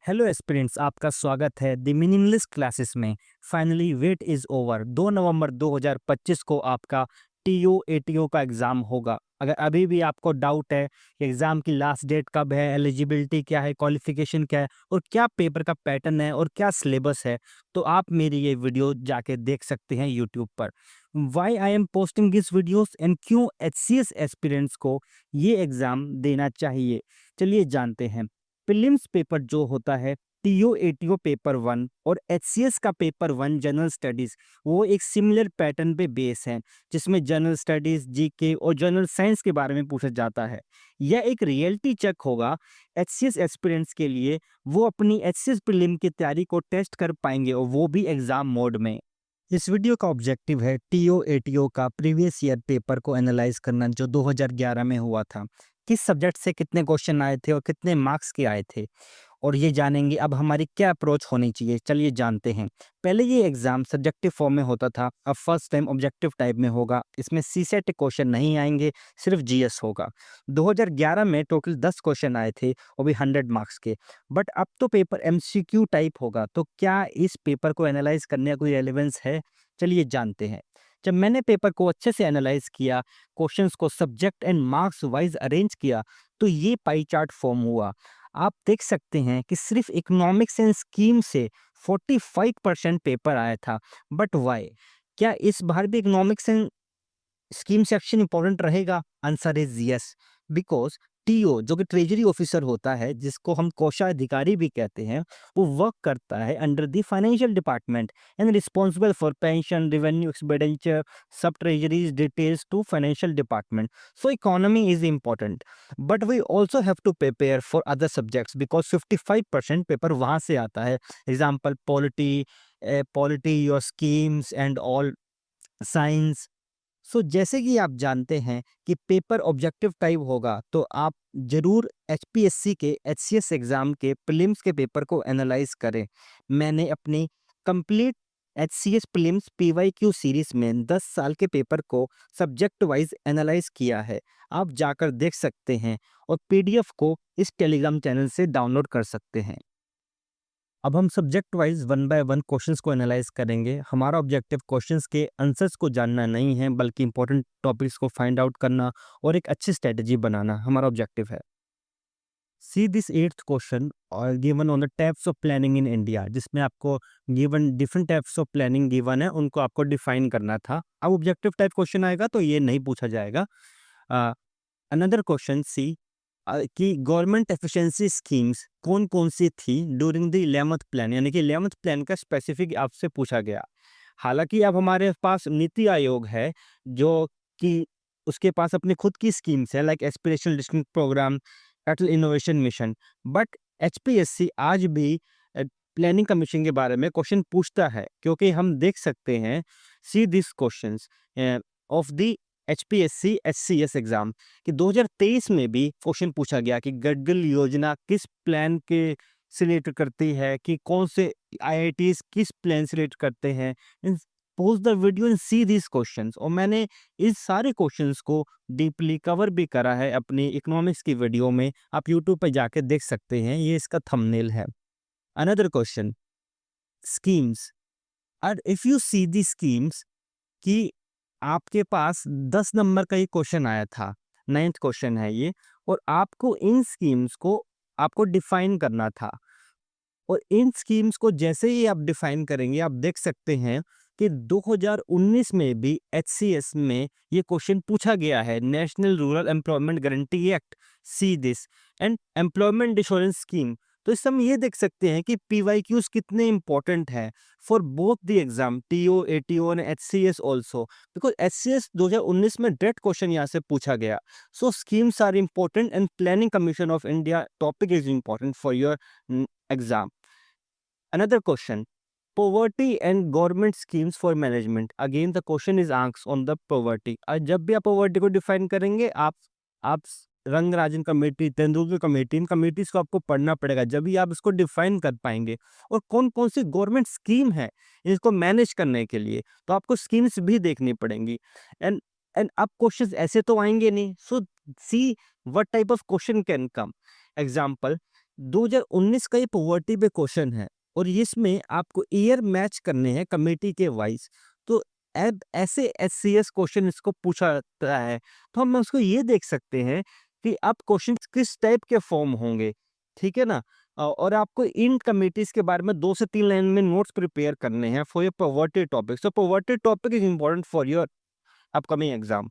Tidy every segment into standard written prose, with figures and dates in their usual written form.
Hello aspirants, आपका स्वागत है द मीनिंगलेस क्लासेस में। Finally wait is over. 2 नवंबर 2025 को आपका टीओ एटीओ का एग्ज़ाम होगा। अगर अभी भी आपको डाउट है कि एग्ज़ाम की लास्ट डेट कब है, एलिजिबिलिटी क्या है, क्वालिफिकेशन क्या है और क्या पेपर का पैटर्न है और क्या सिलेबस है, तो आप मेरी ये वीडियो जाके देख सकते हैं यूट्यूब पर। Why I am posting this videos and क्यों एचसीएस एस्पिरेंट्स को ये एग्ज़ाम देना चाहिए, चलिए जानते हैं। प्रीलिम्स पेपर जो होता है, टीओ एटीओ पेपर वन और एचसीएस का पेपर वन जनरल स्टडीज, वो एक सिमिलर पैटर्न पे बेस है, जिसमें जनरल स्टडीज, जीके और जनरल साइंस के बारे में पूछा जाता है। यह एक रियलिटी चेक होगा एचसीएस एस्पिरेंट्स के लिए। वो अपनी एचसीएस प्रीलिम की तैयारी को टेस्ट कर पाएंगे और वो भी एग्जाम मोड में। इस वीडियो का ऑब्जेक्टिव है टीओ एटीओ का प्रीवियस ईयर पेपर को एनालाइज करना, जो 2011 में हुआ था। किस सब्जेक्ट से कितने क्वेश्चन आए थे और कितने मार्क्स के आए थे, और ये जानेंगे अब हमारी क्या अप्रोच होनी चाहिए। चलिए जानते हैं। पहले ये एग्जाम सब्जेक्टिव फॉर्म में होता था, अब फर्स्ट टाइम ऑब्जेक्टिव टाइप में होगा। इसमें सीसेट क्वेश्चन नहीं आएंगे, सिर्फ जीएस होगा। 2011 में टोटल 10 क्वेश्चन आए थे, वो भी 100 मार्क्स के। बट अब तो पेपर एमसीक्यू टाइप होगा, तो क्या इस पेपर को एनालाइज करने का कोई रेलेवेंस है? चलिए जानते हैं। जब मैंने पेपर को अच्छे से एनालाइज किया, क्वेश्चंस को subject and marks wise arrange किया, तो ये पाई चार्ट फॉर्म हुआ। आप देख सकते हैं कि सिर्फ इकोनॉमिक्स एंड स्कीम से 45% पेपर आया था। But why? क्या इस बार भी economics and scheme section important रहेगा? Answer is yes. Because TO जो कि ट्रेजरी ऑफिसर होता है, जिसको हम कोषाधिकारी भी कहते हैं, वो वर्क करता है under the financial department and responsible for pension, revenue, expenditure, सब treasuries details to financial department. So economy is important, but we also have to prepare for other subjects because 55% paper वहाँ से आता है। Example polity, your schemes and all, science. So जैसे कि आप जानते हैं कि पेपर ऑब्जेक्टिव टाइप होगा, तो आप जरूर एचपीएससी के एचसीएस एग्जाम के प्रीलिम्स के पेपर को एनालाइज करें। मैंने अपनी complete HCS prelims PYQ series में 10 साल के पेपर को सब्जेक्ट वाइज एनालाइज किया है। आप जाकर देख सकते हैं और पीडीएफ को इस टेलीग्राम चैनल से डाउनलोड कर सकते हैं। अब हम subject wise one by one questions को एनालाइज करेंगे। हमारा ऑब्जेक्टिव क्वेश्चंस के आंसर्स को जानना नहीं है, बल्कि इंपॉर्टेंट टॉपिक्स को फाइंड आउट करना और एक अच्छी स्ट्रेटजी बनाना हमारा ऑब्जेक्टिव है। सी दिस एट्थ क्वेश्चन और given on the types of planning in India, जिसमें आपको given different types of planning given है, उनको आपको डिफाइन करना था। अब ऑब्जेक्टिव टाइप क्वेश्चन आएगा तो ये नहीं पूछा जाएगा। अनदर क्वेश्चन सी कि गवर्नमेंट एफिशिएंसी स्कीम्स कौन कौन सी थी ड्यूरिंग द 11th प्लान, यानी कि 11th प्लान का स्पेसिफिक आपसे पूछा गया। हालांकि अब हमारे पास नीति आयोग है, जो कि उसके पास अपनी खुद की स्कीम्स है, like aspirational district program, Atal innovation mission. But HPSC आज भी प्लानिंग कमीशन के बारे में क्वेश्चन पूछता है, क्योंकि हम देख सकते हैं, see this questions of the HPSC HCS exam कि 2023 में भी क्वेश्चन पूछा गया कि गडगिल योजना किस प्लान के से रिलेट करती है, कि कौन से आईआईटीज किस प्लान से रिलेट करते हैं। Pose the video and see this questions. और मैंने इस सारे क्वेश्चंस को डीपली कवर भी करा है अपनी इकोनॉमिक्स की वीडियो में, आप यूट्यूब पर जाके देख सकते हैं, ये इसका थंबनेल है। Another question, schemes. और if you see the schemes, कि आपके पास 10 नंबर का ये क्वेश्चन आया था, 9th क्वेश्चन है ये, और आपको इन स्कीम्स को आपको डिफाइन करना था। और इन स्कीम्स को जैसे ही आप डिफाइन करेंगे, आप देख सकते हैं कि 2019 में भी एचसीएस में ये क्वेश्चन पूछा गया है। National rural employment guarantee act, see this, and employment insurance scheme. तो इस समय ये देख सकते हैं कि पीवाईक्यूज कितने इंपॉर्टेंट है for both the exam, TO ATO and HCS also, because HCS 2019 में डायरेक्ट क्वेश्चन यहाँ से पूछा गया। So schemes are important and planning commission of India topic is important for your exam. Another question, poverty and government schemes for management. Again, the question is asked on the poverty. आज जब भी आप poverty को define करेंगे, आप Rangarajan committee, Tendulkar committee, इन committees को आपको पढ़ना पड़ेगा, जब भी आप इसको डिफाइन कर पाएंगे। और कौन कौन सी गवर्नमेंट स्कीम है इसको मैनेज करने के लिए, तो आपको स्कीम्स भी देखनी पड़ेंगी। एंड एंड अब क्वेश्चंस ऐसे तो आएंगे नहीं। So see what type of question can come. Example, 2019 का ये पॉवर्टी पे क्वेश्चन है और इसमें आपको ईयर मैच करने हैं कमेटी के वाइज। तो अब ऐसे एससीएस क्वेश्चन इसको पूछा जाता है, तो हम उसको ये देख सकते हैं कि अब क्वेश्चन किस टाइप के फॉर्म होंगे, ठीक है ना। और आपको इन कमेटीज के बारे में 2 से 3 लाइन में नोट्स प्रिपेयर करने हैं for your poverty topic. So poverty topic is important for your upcoming exam.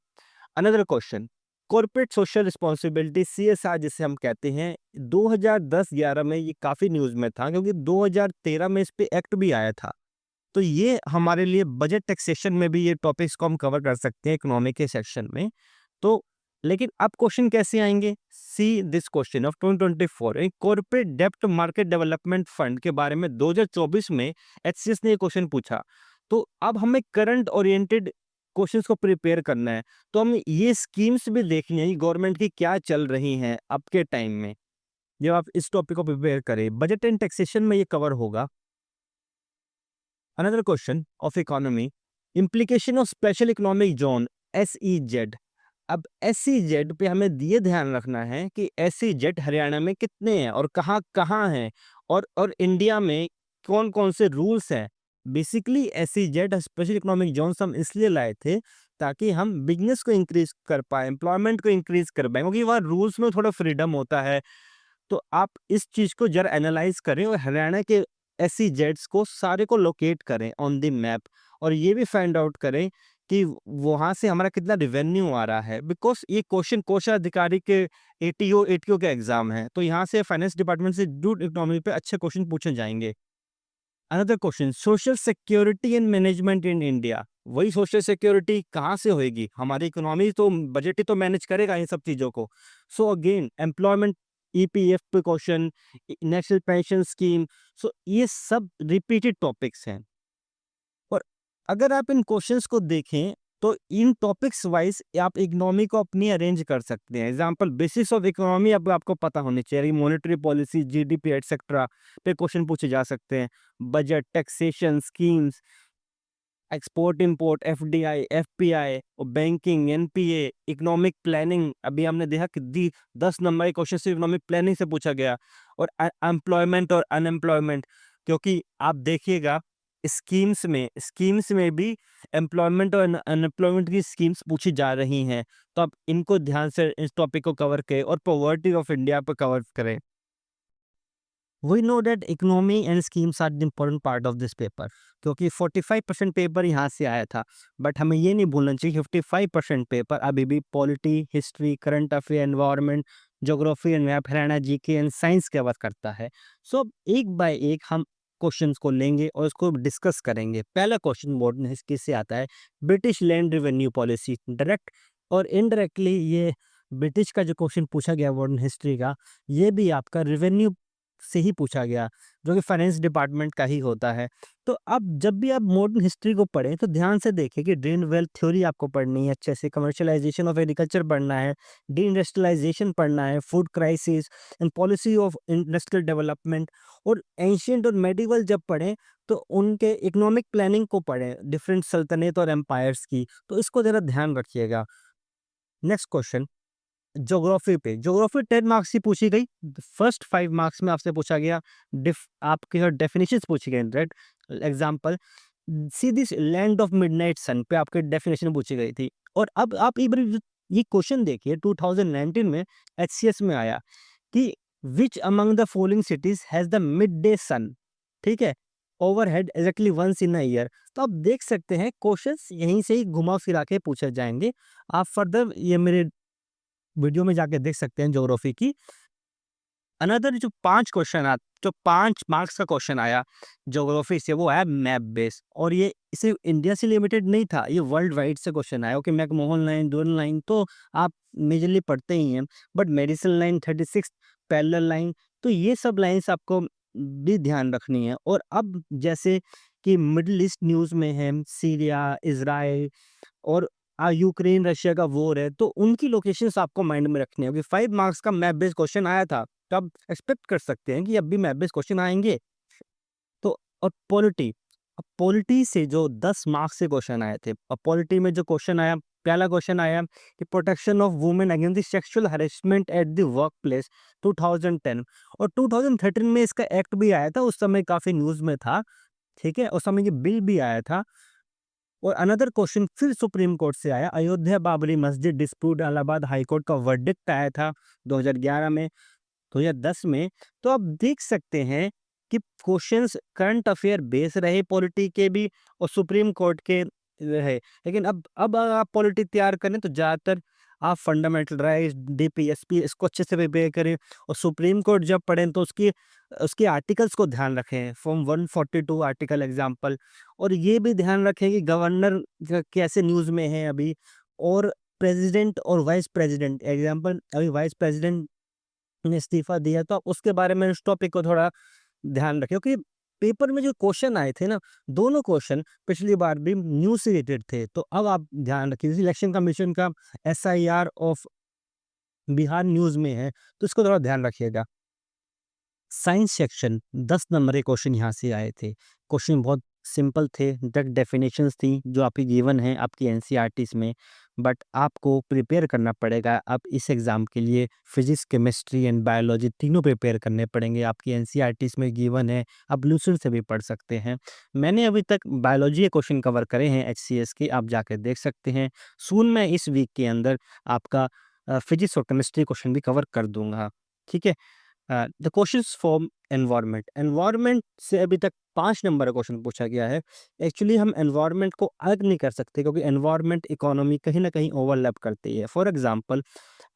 Another question, corporate social responsibility CSR जिसे हम कहते हैं, 2010-11 में ये काफी न्यूज में था क्योंकि 2013 में इस पे एक्ट भी आया था। तो ये हमारे लिए बजट टैक्सेशन में भी ये टॉपिक्स को हम कवर कर सकते हैं इकोनॉमिक के सेक्शन में। तो लेकिन अब क्वेश्चन कैसे आएंगे, see this question of 2024 corporate डेब्ट मार्केट डेवलपमेंट फंड के बारे में 2024 में एचसीएस ने ये क्वेश्चन पूछा। तो अब हमें करंट ओरिएंटेड क्वेश्चंस को प्रिपेयर करना है, तो हमें ये स्कीम्स भी देखनी है कि गवर्नमेंट की क्या चल रही हैं अब के टाइम में। जब आप इस टॉपिक को प्रिपेयर करें, बजट एंड टैक्सेशन में ये कवर होगा। Another question of economy, implication of special economic zone SEZ. अब एसईजेड पे हमें ये ध्यान रखना है कि एसईजेड हरियाणा में कितने हैं और कहाँ कहाँ हैं, और इंडिया में कौन कौन से रूल्स हैं। Basically SEZ special economic zone हम इसलिए लाए थे ताकि हम बिजनेस को इंक्रीज कर पाए, एम्प्लॉयमेंट को इंक्रीज कर पाए, क्योंकि वहाँ रूल्स में थोड़ा फ्रीडम होता है। तो आप इस चीज को जरा एनालाइज करें और हरियाणा के एसईजेड्स को सारे को लोकेट करें ऑन द मैप, और ये भी फाइंड आउट करें कि वहां से हमारा कितना रिवेन्यू आ रहा है। बिकॉज ये क्वेश्चन कोषाधिकारी के एटीओ के एग्जाम है, तो यहाँ से फाइनेंस डिपार्टमेंट से डूड इकोनॉमी पे अच्छे क्वेश्चन पूछे जाएंगे। Another question, social security and management in India. वही सोशल सिक्योरिटी कहाँ से होएगी, हमारी इकोनॉमी तो बजट ही तो मैनेज करेगा इन सब चीजों को। सो अगेन एम्प्लॉयमेंट, ईपीएफ पे क्वेश्चन, नेशनल पेंशन स्कीम, सो ये सब रिपीटेड टॉपिक्स हैं। और अगर आप इन क्वेश्चंस को देखें तो इन टॉपिक्स वाइज आप इकोनॉमी को अपनी अरेंज कर सकते हैं। एग्जांपल, बेसिस ऑफ इकोनॉमी अब आपको पता होनी चाहिए, मॉनेटरी पॉलिसी, जीडीपी एटसेट्रा पे क्वेश्चन पूछे जा सकते हैं। Budget, taxation, schemes, export import, FDI, FPI और बैंकिंग, एनपीए, इकोनॉमिक प्लानिंग। अभी हमने देखा कि 10 नंबर के क्वेश्चन से इकोनॉमिक प्लानिंग से पूछा गया। और एम्प्लॉयमेंट और अनएम्प्लॉयमेंट, क्योंकि आप देखिएगा स्कीम्स में भी एम्प्लॉयमेंट और अनएम्प्लॉयमेंट की स्कीम्स पूछी जा रही हैं। तो आप इनको ध्यान से इस टॉपिक को कवर करें और पॉवर्टी ऑफ इंडिया पर कवर करें। We know that economy and schemes are the important part of this paper, क्योंकि 45% पेपर यहाँ से आया था। बट हमें ये नहीं भूलना चाहिए 55% पेपर अभी भी polity, history, current affair, environment, geography and map, Haryana GK and science cover करता है। सो एक बाय एक हम क्वेश्चंस को लेंगे और उसको डिस्कस करेंगे। पहला क्वेश्चन बोर्ड में किससे आता है, British land revenue policy. Direct और इनडायरेक्टली ये ब्रिटिश का जो क्वेश्चन पूछा गया वर्ल्ड हिस्ट्री का, ये भी आपका रेवेन्यू से ही पूछा गया, जो कि फाइनेंस डिपार्टमेंट का ही होता है। तो अब जब भी आप मॉडर्न हिस्ट्री को पढ़ें तो ध्यान से देखें कि ड्रीन वेल्थ थ्योरी आपको पढ़नी है अच्छे से, कमर्शियलाइजेशन ऑफ एग्रीकल्चर पढ़ना है, डी इंडस्ट्रियलाइजेशन पढ़ना है, food crisis and policy of industrial development. और एंशियंट और मेडिवल जब पढ़ें तो उनके इकोनॉमिक प्लानिंग को पढ़ें, डिफरेंट सल्तनत और एम्पायर्स की। तो इसको जरा ध्यान रखिएगा। नेक्स्ट क्वेश्चन, ज्योग्राफी 10 मार्क्स की पूछी गई। फर्स्ट 5 मार्क्स में आपसे पूछा गया आपके डेफिनेशंस पूछी गई। Right, example, see this land of midnight sun पे आपके डेफिनेशन पूछी गई थी। और अब आप एक बार ये क्वेश्चन देखिए, 2019 में एचसीएस में आया कि which among the following cities has the mid day sun, ठीक है, overhead exactly once in a year. तो आप देख सकते हैं क्वेश्चंस यहीं से ही घुमा फिरा के पूछे जाएंगे। आप फर्दर ये मेरे वीडियो में जाके देख सकते हैं ज्योग्राफी की। अनदर जो 5 मार्क्स का क्वेश्चन आया ज्योग्राफी से, वो है मैप बेस। और ये सिर्फ इंडिया से लिमिटेड नहीं था, ये वर्ल्ड वाइड से क्वेश्चन आया। Okay, McMahon line, Durand line तो आप मेजरली पढ़ते ही हैं, but medicine line, 36 parallel line, तो ये सब लाइंस आपको भी ध्यान रखनी है। और अब जैसे कि मिडिल ईस्ट न्यूज़ में है, सीरिया, इजराइल और यूक्रेन रशिया का वॉर है, तो उनकी लोकेशंस आपको माइंड में रखनी है। क्योंकि 5 मार्क्स का मैप बेस्ड क्वेश्चन आया था, तो आप एक्सपेक्ट कर सकते हैं कि अब भी मैप बेस्ड क्वेश्चन आएंगे। तो अब पॉलिटी से जो 10 मार्क्स से क्वेश्चन आए थे, अब पॉलिटी में जो क्वेश्चन आया पहला क्वेश्चन आया कि protection of women against the sexual harassment at the work place 2010, और 2013 में इसका एक्ट भी आया था, उस समय काफ़ी न्यूज़ में था, ठीक है? उस समय ये बिल भी आया था। और अनदर क्वेश्चन फिर सुप्रीम कोर्ट से आया, अयोध्या बाबरी मस्जिद डिस्प्यूट, इलाहाबाद हाई कोर्ट का वर्डिक्ट आया था 2011 में, 2010 में। तो आप देख सकते हैं कि क्वेश्चंस करंट अफेयर बेस रहे पॉलिटी के भी और सुप्रीम कोर्ट के रहे। लेकिन अब अगर आप पॉलिटी तैयार करें तो ज़्यादातर आप फंडामेंटल राइट्स, डीपीएसपी इसको अच्छे से प्रिपेयर करें, और सुप्रीम कोर्ट जब पढ़ें तो उसकी उसके आर्टिकल्स को ध्यान रखें, फ्रॉम 142 आर्टिकल एग्जाम्पल। और ये भी ध्यान रखें कि गवर्नर कैसे न्यूज़ में है अभी, और प्रेसिडेंट और वाइस प्रेसिडेंट एग्जाम्पल, अभी वाइस प्रेसिडेंट ने इस्तीफा दिया, तो आप उसके बारे में उस टॉपिक को थोड़ा ध्यान रखें, क्योंकि पेपर में जो क्वेश्चन आए थे ना, दोनों क्वेश्चन पिछली बार भी न्यूज़ से रिलेटेड थे। तो अब आप ध्यान रखिए, इलेक्शन कमीशन का एसआईआर ऑफ बिहार न्यूज़ में है, तो इसको थोड़ा ध्यान रखिएगा। साइंस सेक्शन 10 नंबर के क्वेश्चन यहाँ से आए थे। क्वेश्चन बहुत सिंपल थे, डायरेक्ट डेफिनेशंस थी जो आपकी गिवन है आपकी एनसीईआरटीज़ में, बट आपको प्रिपेयर करना पड़ेगा। आप इस एग्ज़ाम के लिए फिजिक्स, केमिस्ट्री एंड बायोलॉजी तीनों प्रिपेयर करने पड़ेंगे, आपकी एनसीईआरटीज़ में गिवन है, आप लूसेंट से भी पढ़ सकते हैं। मैंने अभी तक बायोलॉजी के क्वेश्चन कवर करे हैं एचसीएस के, आप जाकर देख सकते हैं। सून मैं इस वीक के अंदर आपका फिजिक्स और केमिस्ट्री क्वेश्चन भी कवर कर दूँगा, ठीक है? The questions from environment, environment से अभी तक 5 नंबर का क्वेश्चन पूछा गया है। एक्चुअली हम एनवायरनमेंट को अलग नहीं कर सकते, क्योंकि एनवायरनमेंट इकोनॉमी कहीं ना कहीं ओवरलैप करती है। फॉर एग्जांपल,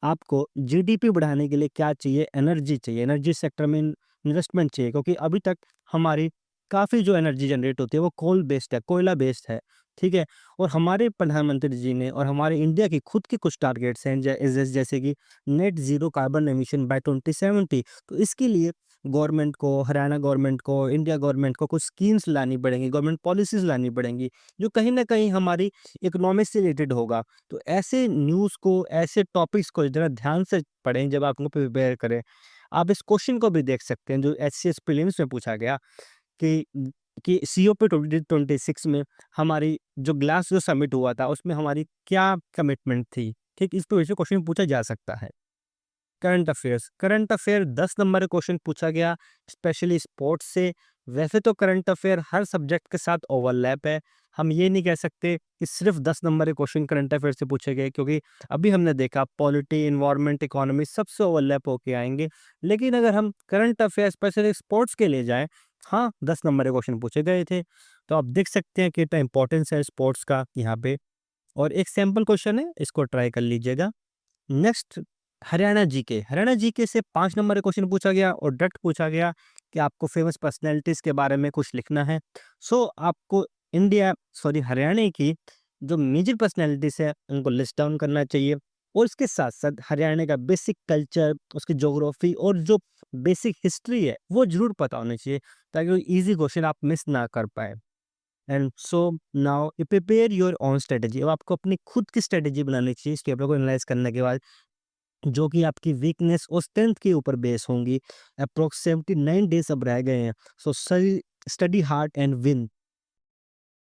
आपको जीडीपी बढ़ाने के लिए क्या चाहिए? एनर्जी चाहिए, एनर्जी सेक्टर में इन्वेस्टमेंट चाहिए, क्योंकि अभी तक हमारी काफ़ी जो एनर्जी जनरेट होती है वो कोल बेस्ड है, कोयला बेस्ड है, ठीक है? और हमारे प्रधानमंत्री जी ने और हमारे इंडिया की खुद की कुछ टारगेट्स हैं, जैसे कि net zero carbon emission by 2070। तो इसके लिए गवर्नमेंट को, हरियाणा गवर्नमेंट को, इंडिया गवर्नमेंट को कुछ स्कीम्स लानी पड़ेंगी, गवर्नमेंट पॉलिसीज़ लानी पड़ेंगी, जो कहीं न कहीं हमारी इकोनॉमी से रिलेटेड होगा। तो ऐसे न्यूज़ को, ऐसे टॉपिक्स को ज़रा ध्यान से पढ़ें जब आप उनको प्रिपेयर करें। आप इस क्वेश्चन को भी देख सकते हैं जो एचसीएस प्रीलिम्स में पूछा गया, कि सीओपी 2026 में हमारी जो ग्लास जो समिट हुआ था, उसमें हमारी क्या कमिटमेंट थी? ठीक, इस पे वैसे क्वेश्चन पूछा जा सकता है। करंट अफेयर 10 नंबर का क्वेश्चन पूछा गया, स्पेशली स्पोर्ट्स से। वैसे तो करंट अफेयर हर सब्जेक्ट के साथ ओवरलैप है, हम ये नहीं कह सकते कि सिर्फ 10 नंबर के क्वेश्चन करंट अफेयर से पूछे गए, क्योंकि अभी हमने देखा पॉलिटी, एनवायरनमेंट, इकोनॉमी सबसे ओवरलैप होके आएंगे। लेकिन अगर हम करंट अफेयर स्पेशली स्पोर्ट्स के लिए जाएं, हाँ 10 नंबर के क्वेश्चन पूछे गए थे। तो आप देख सकते हैं कि इतना इंपॉर्टेंस है स्पोर्ट्स का यहाँ पे। और एक सैम्पल क्वेश्चन है, इसको ट्राई कर लीजिएगा। नेक्स्ट, हरियाणा जीके से 5 नंबर का क्वेश्चन पूछा गया और डायरेक्ट पूछा गया कि आपको फेमस पर्सनैलिटीज़ के बारे में कुछ लिखना है। सो आपको हरियाणा की जो मेजर पर्सनैलिटीज़ है उनको लिस्ट डाउन करना चाहिए, और इसके साथ-साथ हरियाणा का बेसिक कल्चर, उसकी ज्योग्राफी और जो बेसिक हिस्ट्री है वो ज़रूर पता होनी चाहिए, ताकि ईज़ी क्वेश्चन आप मिस ना कर पाएँ। And so now you prepare your own strategy. अब आपको अपनी खुद की स्ट्रेटजी बनानी चाहिए इस पेपर को एनालाइज़ करने के बाद, जो कि आपकी वीकनेस और स्ट्रेंथ के ऊपर बेस होंगी। अप्रॉक्स 79 डेज़ अब रह गए हैं। So study hard and win.